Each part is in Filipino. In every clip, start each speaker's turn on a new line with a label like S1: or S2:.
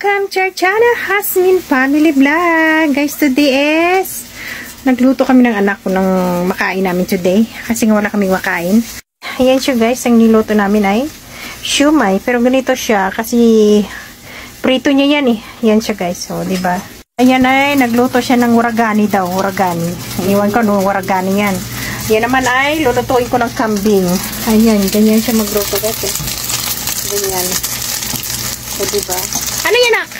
S1: Welcome to our channel, Hasmin Family Vlog. Guys, today is nagluto kami ng anak ko ng makain namin today kasi nga wala kaming makain. Ayan siya guys, ang niluto namin ay siumay, pero ganito siya kasi prito niya yan eh. Ayan siya guys, so diba? Ayan ay nagluto siya ng waragani daw, waragani. Iwan ko no, waragani yan. Yan naman ay lulutuin ko ng kambing. Ayan, ganyan siya magluto guys eh. Ganyan. So diba? Ano yan, nak?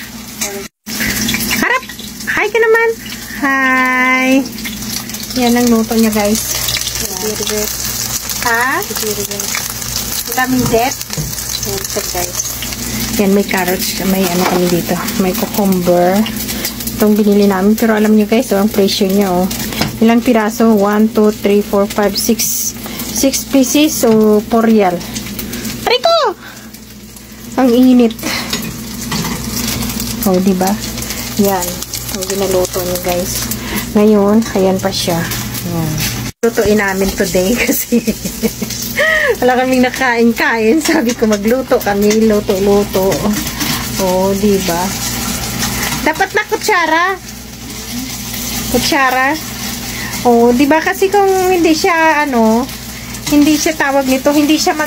S1: Harap! Hi ka naman! Hi! Yan ang luto niya, guys. Yeah. Ha? Daming jet. Yan siya, guys. Yan, may carrots. May ano kami dito. May cucumber. Itong binili namin. Pero alam niyo, guys, ang presyo niya, oh. Ilang piraso? 1, 2, 3, 4, 5, 6. 6 pieces. So, 4 real. Rico! Ang init. Oh, diba? Yan. Ang ginaluto niyo, guys. Ngayon, ayan pa siya. Yan. Lutuin namin today kasi wala kaming nakain-kain. Sabi ko, magluto kami. Luto-luto. Oh, diba? Dapat na kutsara. Kutsara. Oh, diba? Kasi kung hindi siya, hindi siya tawag nito, hindi siya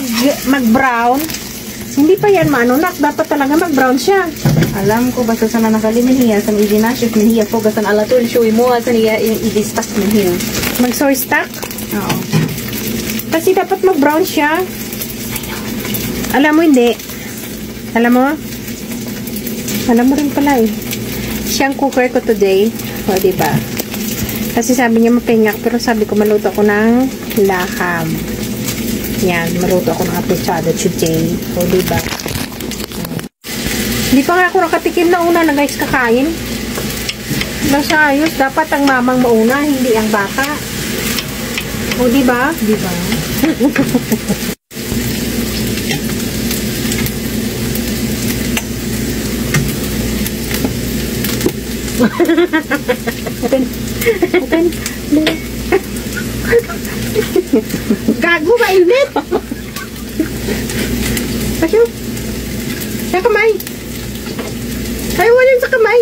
S1: mag-brown. Hindi pa yan manunak. Dapat talaga mag-brown siya.
S2: Alam ko, basta sana nakalimin niya, san idinaship niya po, gasan alatul, show mo, san niya i-stack niya.
S1: Mag-soy stock?
S2: Oo.
S1: Kasi dapat mag-brown siya. Alam mo, hindi. Alam mo? Alam mo rin pala eh. Siyang cooker ko today. O, diba? Kasi sabi niya mapingak, pero sabi ko maluto ako ng laham. Yan, maluto ako ng apuchado today. O, diba? Hindi pa nga ako nakatikim na una na guys kakain. Nasa ayos. Dapat ang mamang mauna, hindi ang baka. O, diba? Diba? Atin. Atin. Gago, mainit. Asyo. Sa kamay. Ayaw walin sa kamay.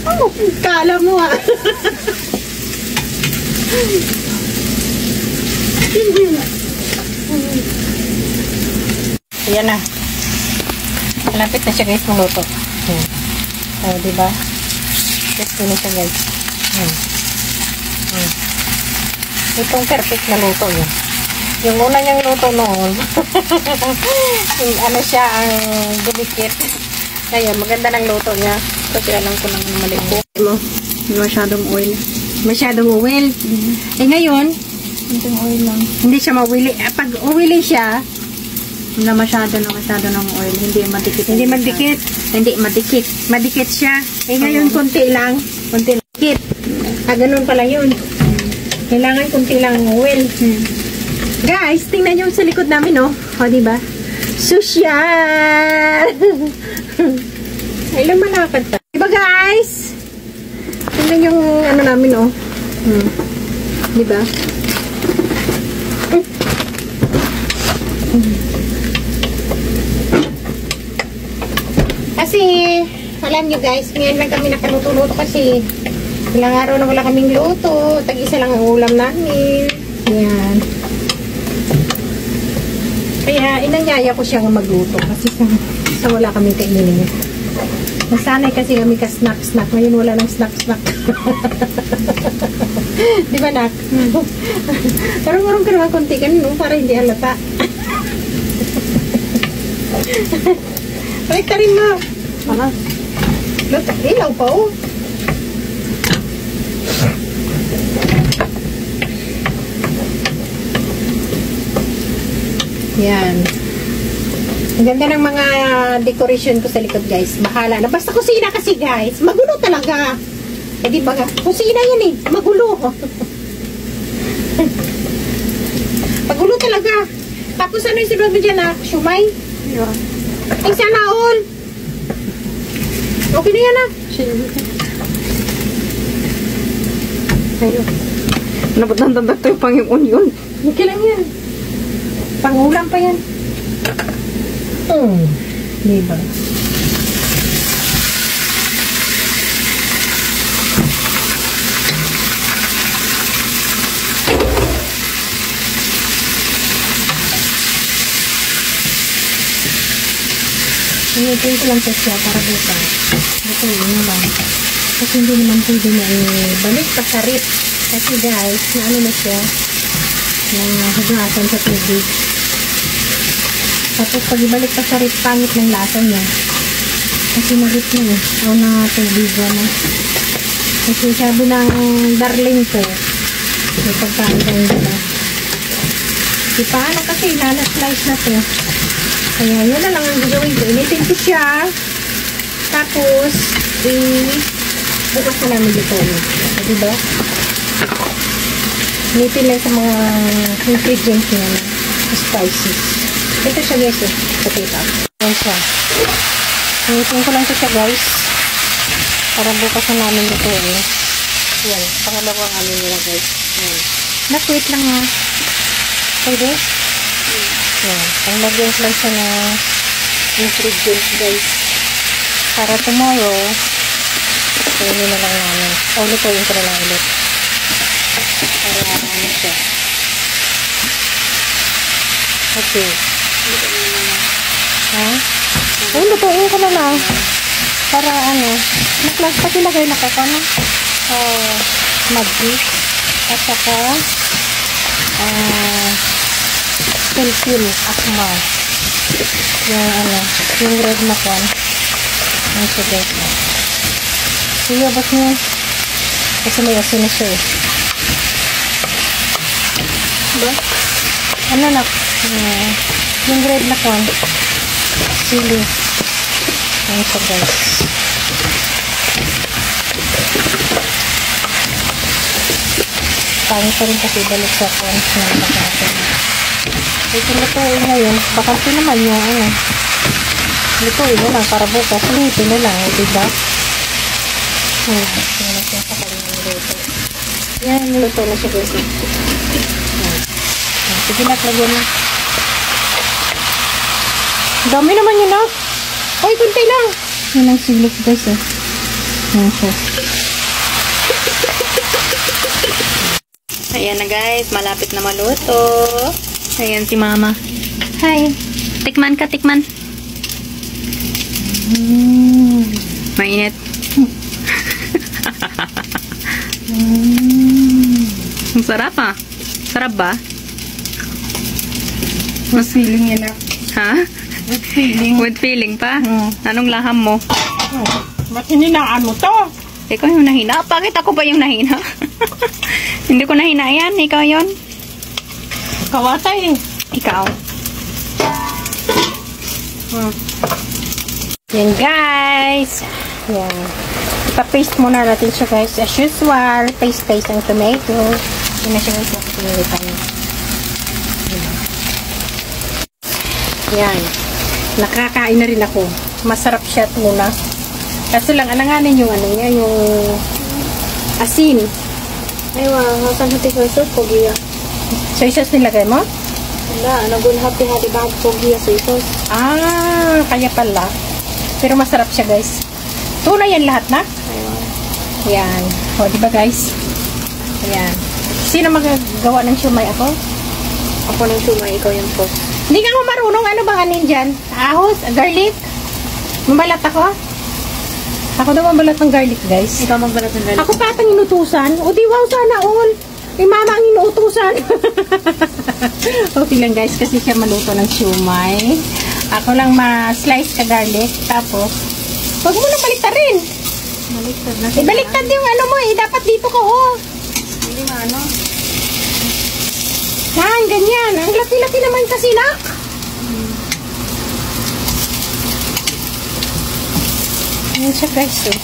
S1: Oh, kala mo ah. Ayan na. Malapit na siya guys maluto. Oh, diba? Yes, na siya guys. Itong perfect na luto yun. Yung una niyang luto noon, ano siya, ang dumikit. Ngayon, maganda ng luto niya. Kasi alam ko nang mali ko.
S2: Masyadong oil.
S1: Masyadong oil. Eh ngayon,
S2: Itong oil lang.
S1: hindi siya mawili. Pag uwili siya,
S2: Na masyado ng oil. Hindi madikit.
S1: hindi madikit. Hindi madikit. Madikit siya. Eh ngayon, konti lang. Konti lang. Dikit. Ganun pala yun. Kailangan konti lang oil. Guys, tingnan nyo sa likod namin, oh. O, diba? Social! Ay, lumalakad pa. Diba, guys? Tingnan yung ano namin, oh. Diba? Kasi, alam nyo guys, ngayon lang kami nakaluto-luto kasi ilang araw na wala kaming luto. Tag-isa lang ang ulam namin. Yan. Kaya, inanyaya ko siya magluto kasi sa wala kaming kainin niya. Nasanay kasi kami ka-snack-snack. Ngayon wala nang snack-snack. Di ba, nak? Pero marunong ka naman konti ka no, para hindi halata. Balik ka rin mo.
S2: Ano?
S1: Ilaw pa, oh. Yan. Ang ganda ng mga decoration ko sa likod, guys. Bahala na. Basta kusina kasi, guys. Magulo talaga. Eh, di ba? Kusina yan eh. Magulo. Magulo talaga. Tapos ano yung sunod mo dyan, ah? Shumay?
S2: Yeah.
S1: Ay, sana all. Okay na yan, ah. Ayun.
S2: Nabatandag tayo pang yung onion.
S1: Okay lang yan. Pangulam pa yan. Diba? Initin ko lang siya para bukas. Ito yun naman. Kasi hindi naman pwede na balik pa sa rip. Kasi guys, naano na siya. Hugasan sa tubig. Tapos pag ibalik pa sa rip, pangit ng lasa niya. Kasi na-rip niya eh. O na tubig na. Kasi sabi ng darling ko, may pagkain ka hindi ba? Di paano kasi nana-slice na to. Kaya yun na lang ang gagawin ko. Initin ko siya. Tapos, bukas na namin dito. Diba? Initin lang sa mga ingredients niya na spices. Ito siya guys eh. Potato. Yan siya. Initin ko lang siya guys. Para bukas na namin dito eh. Yan. Pangalawang amin nila guys. Nakwit lang ha. Pwede? Yan. Panglagyan lang siya na ingredients guys. Para tomorrow, kainin na lang namin. O, lutuin ko na lang ulit. Para ano siya. Okay. Ha? O, lutuin ko na lang. Para ano, pati lagay na ka ano? Magic. At saka, pilpil, akma. Yung ano, yung red na kan. Ang sugat na. Siyabas niya. Kasi may asin na siya eh. Ba? Ano na? Yung red na kan. Sili. Ang sugat. Pangit pa rin kasi balik sa kan na nakakasya. Ito lutuin ngayon. Bakante naman yung ano. Lutuin na lang para bukas. Lutuin na lang. Diba? Yan. Luto na siya guys. Sige na. Lagyan na. Dami naman yun ah. Uy, kunti lang. Yan ang silik guys eh. Yan siya.
S2: Ayan na guys. Malapit na maluto. Ayan si mama. Hi. Tikman ka, tikman. Mainit. Ang sarap ah. Sarap ba?
S1: With feeling yun ah.
S2: Ha?
S1: With feeling.
S2: With feeling pa? Anong laham mo?
S1: Ba't hininaan mo to?
S2: Ikaw yung nahina? Bakit ako ba yung nahina? Hindi ko nahina yan. Ikaw yun.
S1: Kawata eh.
S2: Ikaw.
S1: Yan guys. Yan. Ipa-paste muna natin siya guys. As usual, paste ang tomato. Yan na siya guys. Yan. Nakakain na rin ako. Masarap siya tuna. Kaso lang, alanganin yung ano niya, yung asin.
S2: Aywa, hasan hati ko sa pogiya.
S1: Soy sauce nilagay mo?
S2: Wala, nagunhati-hati ba pogiya soy sauce?
S1: Ah, kaya pala. Pero masarap siya guys. Tuna yan lahat na?
S2: Aywa.
S1: Yan. O, diba guys? Ayan. Sino magagawa ng siumay ako?
S2: Ako ng sumay, ikaw yung post.
S1: Hindi ka mo marunong. Ano bang anin dyan? Ahos? Garlic? Mabalat ako? Ako daw mabalat ng garlic guys.
S2: Ikaw magbalat ng garlic.
S1: Ako pa atang inutusan. O di wow, sana all. Mama ang inuutusan. Okay lang guys, kasi siya maluto ng siumay. Ako lang ma-slice ka garlic. Tapos, huwag mo na baliktarin.
S2: Baliktad na.
S1: Ibaliktad yung ano mo eh. Dapat dito ka oh.
S2: Hindi maano.
S1: Yan, ganyan. Ang laki-laki naman kasi nak. Ayan siya guys oh.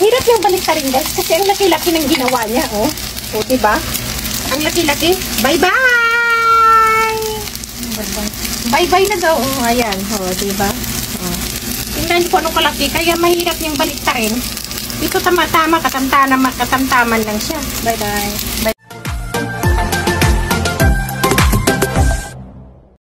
S1: Hirap yung baliktarin guys kasi ang laki-laki ng ginawa niya oh. O diba? Ang laki-laki. Bye-bye! Bye-bye na daw. Oh, ayan. O, diba? Oh. Tingnan ko anong kalaki. Kaya mahirap yung baliktarin. Ito tama-tama. Katamtaman lang siya. Bye-bye. Bye.